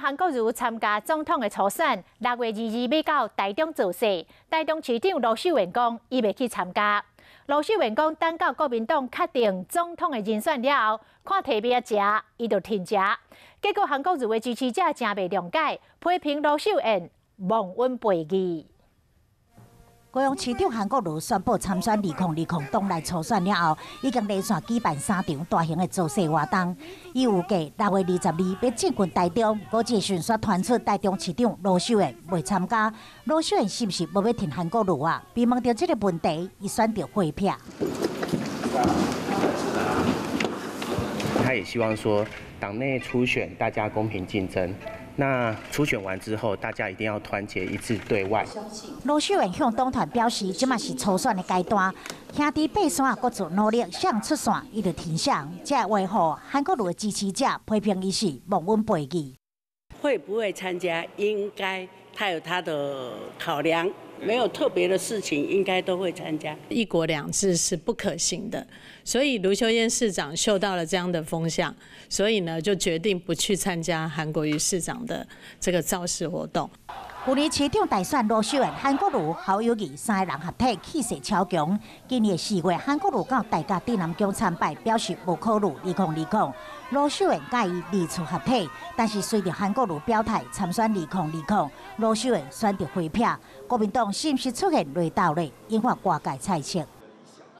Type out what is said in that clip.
韩国瑜参加总统的初选，6月22日要到台中造势。台中市长罗秀燕讲，伊袂去参加。罗秀燕讲，等到国民党确定总统的人选了后，看提名食，伊就停食。结果韩国瑜的支持者真袂谅解，批评罗秀燕忘恩背义。 高雄市长韩国瑜宣布参选2020党内初选了后，已经连续举办3场大型的造势活动。伊预计6月22要进军台中，估计迅速传出台中市长罗秀燕未参加。罗秀燕是不是无要挺韩国瑜啊？被问到这个问题，伊选择回避。他也希望说，党内初选大家公平竞争。 那初选完之后，大家一定要团结一致对外。罗秀燕向党团表示，即嘛是初选的阶段，兄弟爬山各自努力，想出线伊就停下。这话互韩国瑜的支持者批评伊是忘恩背义。会不会参加？应该他有他的考量，没有特别的事情，应该都会参加。一国两制是不可行的，所以卢秀燕市长嗅到了这样的风向，所以呢就决定不去参加韩国瑜市长的这个造势活动。去年市长大选，罗秀燕、韩国瑜、侯友宜3个人合体，气势超强。今年4月，韩国瑜到大甲镇南宫参拜，表示无考虑2020。罗秀燕介意二次合体，但是随着韩国瑜表态参选2020，罗秀燕选择回避。国民党是不是出现雷倒咧，引发外界猜测？